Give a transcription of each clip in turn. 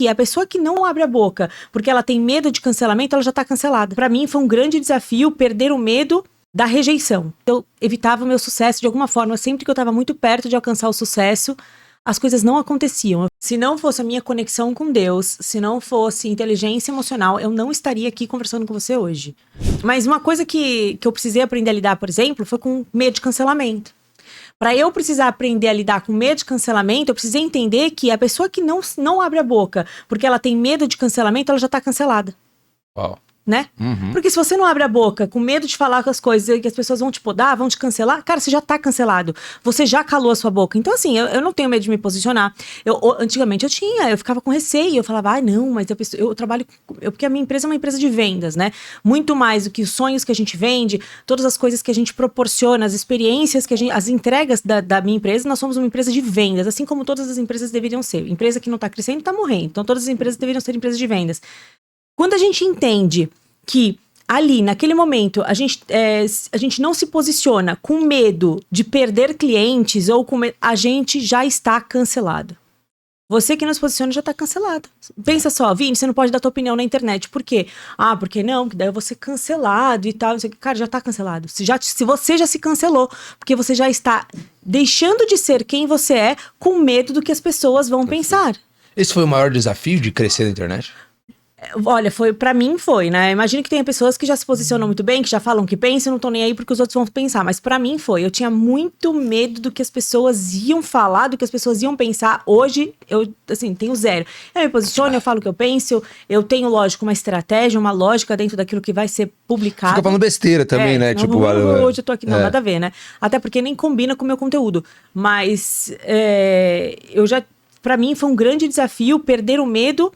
E a pessoa que não abre a boca porque ela tem medo de cancelamento, ela já tá cancelada. Pra mim foi um grande desafio perder o medo da rejeição. Eu evitava o meu sucesso de alguma forma. Sempre que eu tava muito perto de alcançar o sucesso, as coisas não aconteciam. Se não fosse a minha conexão com Deus, se não fosse inteligência emocional, eu não estaria aqui conversando com você hoje. Mas uma coisa que eu precisei aprender a lidar, por exemplo, foi com medo de cancelamento. Para eu precisar aprender a lidar com medo de cancelamento, eu precisei entender que a pessoa que não abre a boca porque ela tem medo de cancelamento, ela já tá cancelada. Uau. Né? Uhum. Porque se você não abre a boca com medo de falar com as coisas que as pessoas vão te podar, vão te cancelar, cara, você já tá cancelado. Você já calou a sua boca. Então, assim, eu não tenho medo de me posicionar. Antigamente eu ficava com receio, eu falava, não, mas eu trabalho... porque a minha empresa é uma empresa de vendas, né? Muito mais do que os sonhos que a gente vende, todas as coisas que a gente proporciona, as experiências que as entregas da minha empresa, nós somos uma empresa de vendas, assim como todas as empresas deveriam ser. Empresa que não tá crescendo, tá morrendo. Então, todas as empresas deveriam ser empresas de vendas. Quando a gente entende que ali, naquele momento, a gente não se posiciona com medo de perder clientes ou a gente já está cancelado. Você que não se posiciona já está cancelado. Pensa só, Vini, você não pode dar tua opinião na internet. Por quê? Porque não? Porque daí eu vou ser cancelado e tal. Não sei o que. Cara, já está cancelado. Se você já se cancelou, porque você já está deixando de ser quem você é com medo do que as pessoas vão pensar. Esse foi o maior desafio de crescer na internet? Olha, pra mim foi, né? Imagino que tenha pessoas que já se posicionam muito bem, que já falam o que pensam, não estão nem aí porque os outros vão pensar. Mas pra mim foi. Eu tinha muito medo do que as pessoas iam falar, do que as pessoas iam pensar. Hoje, eu, assim, tenho zero. Eu me posiciono, eu falo o que eu penso, eu tenho, lógico, uma estratégia, uma lógica dentro daquilo que vai ser publicado. Fica falando besteira também, né? Não, Tipo, hoje eu tô aqui, não, nada a ver, né? Até porque nem combina com o meu conteúdo. Mas, pra mim foi um grande desafio perder o medo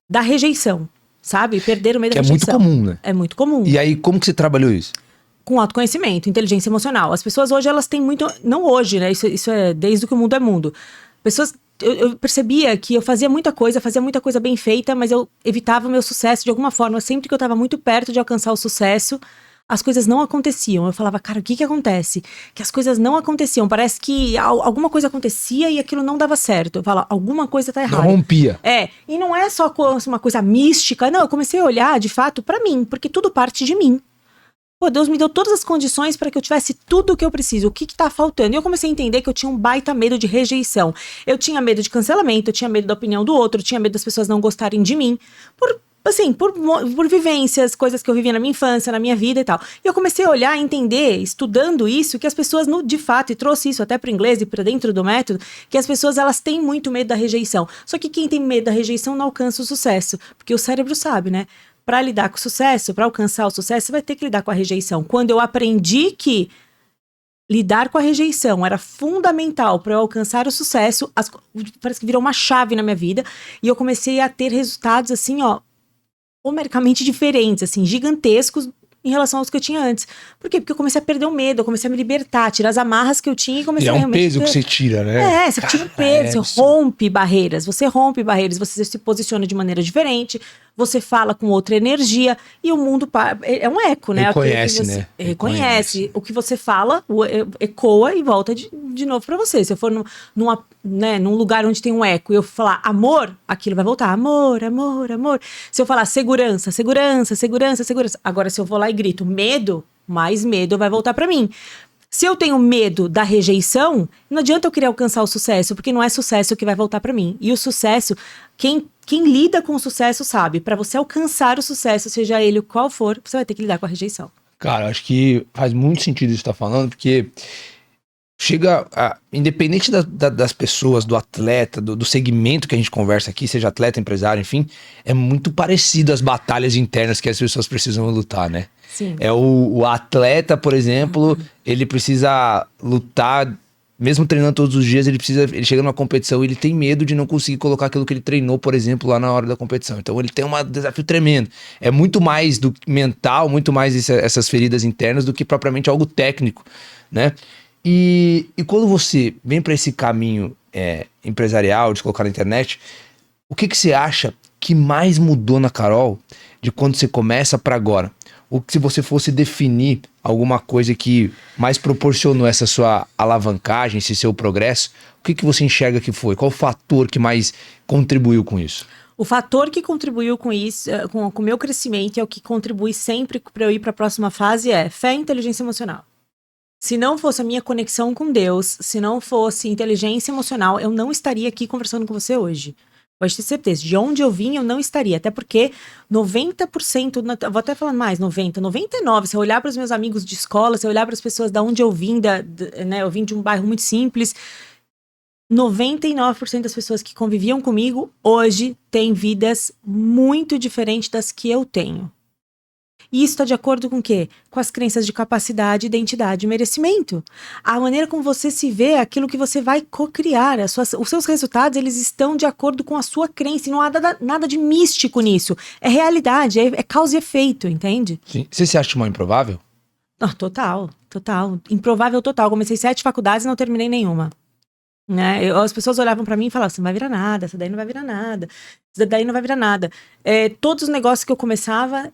da rejeição, sabe? Perder o medo da rejeição. É muito comum, né? É muito comum. E aí, como que você trabalhou isso? Com autoconhecimento, inteligência emocional. As pessoas hoje, elas têm muito... Não hoje, né? Isso é desde que o mundo é mundo. Pessoas... Eu percebia que eu fazia muita coisa bem feita, mas eu evitava o meu sucesso de alguma forma. Sempre que eu estava muito perto de alcançar o sucesso, as coisas não aconteciam. Eu falava, cara, o que acontece? Que as coisas não aconteciam. Parece que alguma coisa acontecia e aquilo não dava certo. Eu falava, alguma coisa tá errada. Não rompia. E não é só uma coisa mística. Não, eu comecei a olhar, de fato, pra mim. Porque tudo parte de mim. Pô, Deus me deu todas as condições para que eu tivesse tudo o que eu preciso. O que tá faltando? E eu comecei a entender que eu tinha um baita medo de rejeição. Eu tinha medo de cancelamento, eu tinha medo da opinião do outro, eu tinha medo das pessoas não gostarem de mim. Por vivências, coisas que eu vivia na minha infância, na minha vida e tal. E eu comecei a olhar, entender, estudando isso, que as pessoas, de fato, e trouxe isso até para o inglês e para dentro do método, que as pessoas, elas têm muito medo da rejeição. Só que quem tem medo da rejeição não alcança o sucesso, porque o cérebro sabe, né? Para lidar com o sucesso, para alcançar o sucesso, você vai ter que lidar com a rejeição. Quando eu aprendi que lidar com a rejeição era fundamental para eu alcançar o sucesso, parece que virou uma chave na minha vida, e eu comecei a ter resultados assim, numericamente diferentes, assim, gigantescos em relação aos que eu tinha antes. Por quê? Porque eu comecei a perder o medo, eu comecei a me libertar, tirar as amarras que eu tinha e comecei a realmente... É um peso que você tira, né? Você tira um peso, você rompe barreiras, você se posiciona de maneira diferente, você fala com outra energia e o mundo é um eco, né? Reconhece, né? Reconhece. O que você fala, ecoa e volta de novo pra você. Se eu for num lugar onde tem um eco e eu falar amor, aquilo vai voltar. Amor, amor, amor. Se eu falar segurança, segurança, segurança, segurança. Agora, se eu vou lá e grito medo, mais medo vai voltar pra mim. Se eu tenho medo da rejeição, não adianta eu querer alcançar o sucesso, porque não é sucesso que vai voltar pra mim. E o sucesso, quem lida com o sucesso sabe, pra você alcançar o sucesso, seja ele qual for, você vai ter que lidar com a rejeição. Cara, acho que faz muito sentido isso que você tá falando, porque independente das pessoas, do atleta, do segmento que a gente conversa aqui, seja atleta, empresário, enfim, é muito parecido as batalhas internas que as pessoas precisam lutar, né? Sim. O atleta, por exemplo, ele precisa lutar, mesmo treinando todos os dias, ele chega numa competição e ele tem medo de não conseguir colocar aquilo que ele treinou, por exemplo, lá na hora da competição. Então ele tem um desafio tremendo. É muito mais do mental, muito mais essas feridas internas do que propriamente algo técnico, né? E quando você vem para esse caminho empresarial, de colocar na internet, o que você acha que mais mudou na Carol de quando você começa para agora? Ou se você fosse definir alguma coisa que mais proporcionou essa sua alavancagem, esse seu progresso, o que você enxerga que foi? Qual o fator que mais contribuiu com isso? O fator que contribuiu com isso, com o meu crescimento, é o que contribui sempre para eu ir para a próxima fase, é fé e inteligência emocional. Se não fosse a minha conexão com Deus, se não fosse inteligência emocional, eu não estaria aqui conversando com você hoje. Pode ter certeza, de onde eu vim eu não estaria, até porque 90%, vou até falar mais, 90, 99%, se eu olhar para os meus amigos de escola, se eu olhar para as pessoas da onde eu vim, né, eu vim de um bairro muito simples, 99% das pessoas que conviviam comigo hoje têm vidas muito diferentes das que eu tenho. E isso está de acordo com o quê? Com as crenças de capacidade, identidade e merecimento. A maneira como você se vê é aquilo que você vai co-criar. Os seus resultados, eles estão de acordo com a sua crença. E não há nada de místico nisso. É realidade, é causa e efeito, entende? Sim. Você se acha uma improvável? Total. Improvável total. Comecei 7 faculdades e não terminei nenhuma. Né? As pessoas olhavam pra mim e falavam, você não vai virar nada, essa daí não vai virar nada, essa daí não vai virar nada. Todos os negócios que eu começava,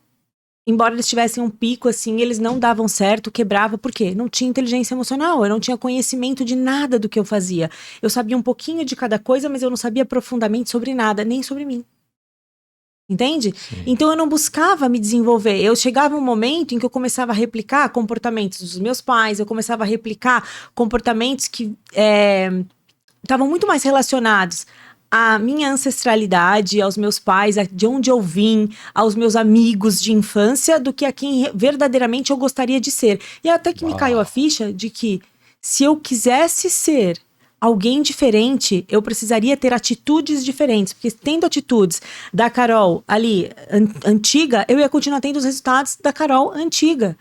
embora eles tivessem um pico, assim, eles não davam certo, quebrava, por quê? Não tinha inteligência emocional, eu não tinha conhecimento de nada do que eu fazia. Eu sabia um pouquinho de cada coisa, mas eu não sabia profundamente sobre nada, nem sobre mim. Entende? Sim. Então eu não buscava me desenvolver. Eu chegava um momento em que eu começava a replicar comportamentos dos meus pais, eu começava a replicar comportamentos que estavam muito mais relacionados à minha ancestralidade, aos meus pais, de onde eu vim, aos meus amigos de infância, do que a quem verdadeiramente eu gostaria de ser. E até que me caiu a ficha de que se eu quisesse ser alguém diferente, eu precisaria ter atitudes diferentes, porque tendo atitudes da Carol ali antiga, eu ia continuar tendo os resultados da Carol antiga.